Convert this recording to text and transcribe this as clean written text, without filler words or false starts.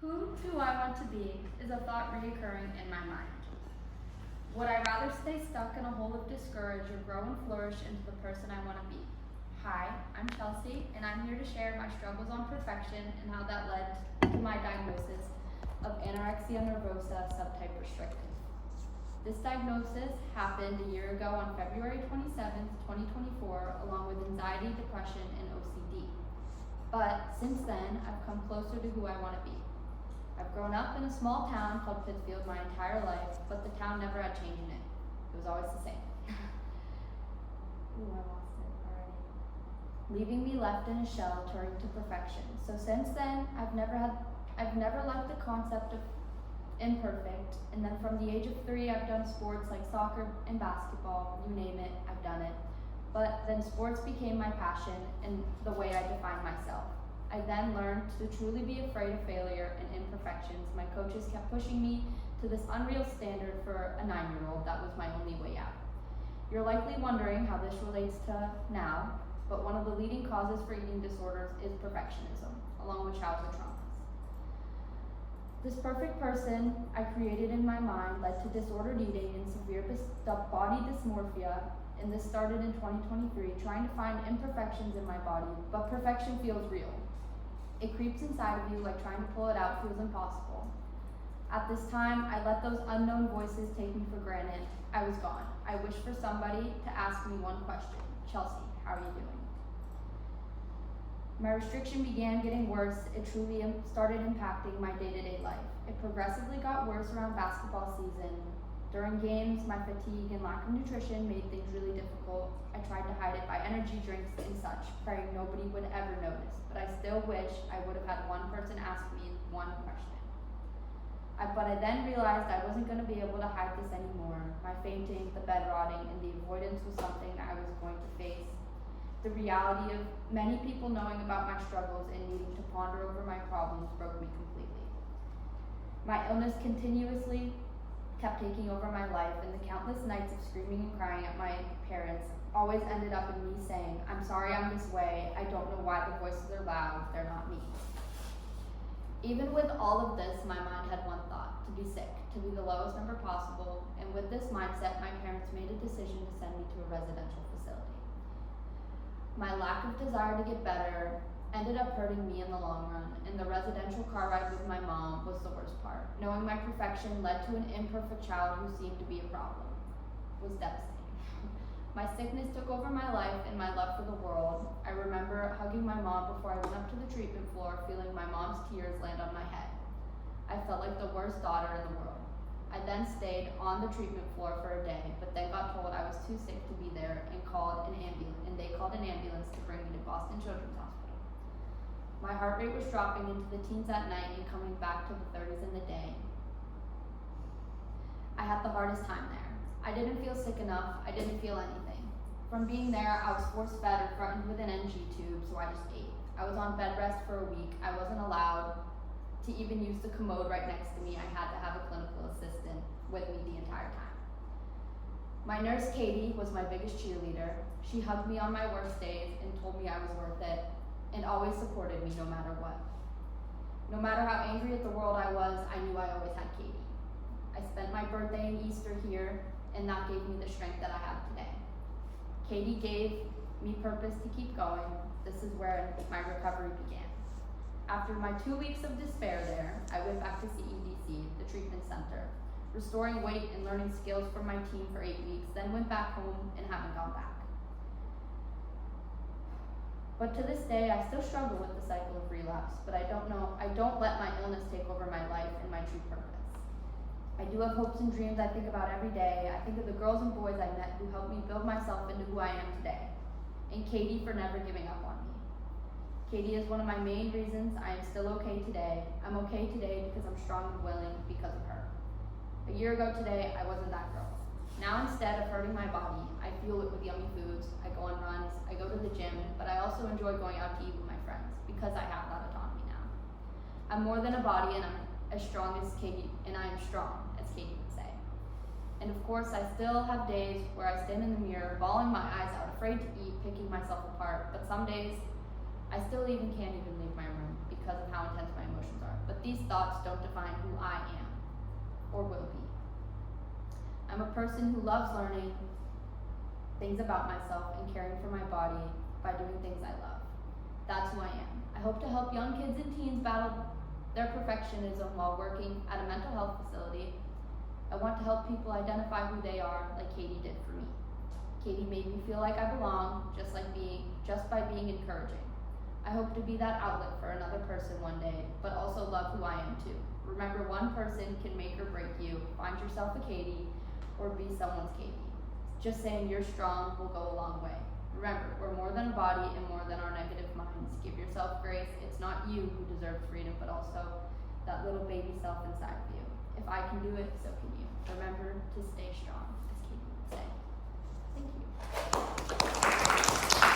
Who do I want to be is a thought reoccurring in my mind. Would I rather stay stuck in a hole of discourage or grow and flourish into the person I want to be? Hi, I'm Chelsea, and I'm here to share my struggles on perfection and how that led to my diagnosis of anorexia nervosa subtype restricted. This diagnosis happened a year ago on February 27th, 2024, along with anxiety, depression, and OCD. But since then, I've come closer to who I want to be. I've grown up in a small town called Pittsfield my entire life, but the town never had change in it. It was always the same. Ooh, I lost it already. Leaving me left in a shell, turning to perfection. So since then, I've never liked the concept of imperfect, and then from the age of 3, I've done sports like soccer and basketball, you name it, I've done it. But then sports became my passion and the way I define myself. I then learned to truly be afraid of failure and imperfections. My coaches kept pushing me to this unreal standard for a 9-year-old. That was my only way out. You're likely wondering how this relates to now, but one of the leading causes for eating disorders is perfectionism, along with childhood traumas. This perfect person I created in my mind led to disordered eating and severe body dysmorphia, and this started in 2023, trying to find imperfections in my body, but perfection feels real. It creeps inside of you like trying to pull it out feels impossible. At this time, I let those unknown voices take me for granted. I was gone. I wished for somebody to ask me one question. Chelsea, how are you doing? My restriction began getting worse. It truly started impacting my day-to-day life. It progressively got worse around basketball season. During games, my fatigue and lack of nutrition made things really difficult. I tried to hide it by energy drinks and such, praying nobody would ever notice, but I still wish I would have had one person ask me one question. But I then realized I wasn't going to be able to hide this anymore. My fainting, the bed rotting, and the avoidance was something I was going to face. The reality of many people knowing about my struggles and needing to ponder over my problems broke me completely. My illness continuously kept taking over my life, and the countless nights of screaming and crying at my parents always ended up in me saying, I'm sorry I'm this way, I don't know why the voices are loud, they're not me. Even with all of this, my mind had one thought, to be sick, to be the lowest number possible, and with this mindset, my parents made a decision to send me to a residential facility. My lack of desire to get better ended up hurting me in the long run, and the residential car ride with my mom was the worst part. Knowing my perfection led to an imperfect child who seemed to be a problem. It was devastating. My sickness took over my life and my love for the world. I remember hugging my mom before I went up to the treatment floor, feeling my mom's tears land on my head. I felt like the worst daughter in the world. I then stayed on the treatment floor for a day, but then got told I was too sick to be there and they called an ambulance to bring me to Boston Children's Hospital. My heart rate was dropping into the teens at night and coming back to the 30s in the day. I had the hardest time there. I didn't feel sick enough. I didn't feel anything. From being there, I was force-fed or threatened with an NG tube, so I just ate. I was on bed rest for a week. I wasn't allowed to even use the commode right next to me. I had to have a clinical assistant with me the entire time. My nurse, Katie, was my biggest cheerleader. She hugged me on my worst days and told me I was worth it, and always supported me no matter what. No matter how angry at the world I was, I knew I always had Katie. I spent my birthday and Easter here, and that gave me the strength that I have today. Katie gave me purpose to keep going. This is where my recovery began. After my 2 weeks of despair there, I went back to CEDC, the treatment center, restoring weight and learning skills from my team for 8 weeks, then went back home and haven't gone back. But to this day, I still struggle with the cycle of relapse, but I don't let my illness take over my life and my true purpose. I do have hopes and dreams I think about every day. I think of the girls and boys I met who helped me build myself into who I am today, and Katie for never giving up on me. Katie is one of my main reasons I am still okay today. I'm okay today because I'm strong and willing because of her. A year ago today, I wasn't that girl. Now instead of hurting my body, I fuel it with yummy foods. I go on runs, I go to the gym, but I also enjoy going out to eat with my friends because I have that autonomy now. I'm more than a body, and I'm as strong as Katie, and I am strong, as Katie would say. And of course, I still have days where I stand in the mirror, bawling my eyes out, afraid to eat, picking myself apart. But some days, I still can't even leave my room because of how intense my emotions are. But these thoughts don't define who I am or will be. I'm a person who loves learning things about myself and caring for my body by doing things I love. That's who I am. I hope to help young kids and teens battle their perfectionism while working at a mental health facility. I want to help people identify who they are like Katie did for me. Katie made me feel like I belong just by being encouraging. I hope to be that outlet for another person one day, but also love who I am too. Remember, one person can make or break you. Find yourself a Katie or be someone's Katie. Just saying you're strong will go a long way. Remember, we're more than a body and more than our negative minds. Give yourself grace. It's not you who deserves freedom, but also that little baby self inside of you. If I can do it, so can you. Remember to stay strong, as Katie would say. Thank you.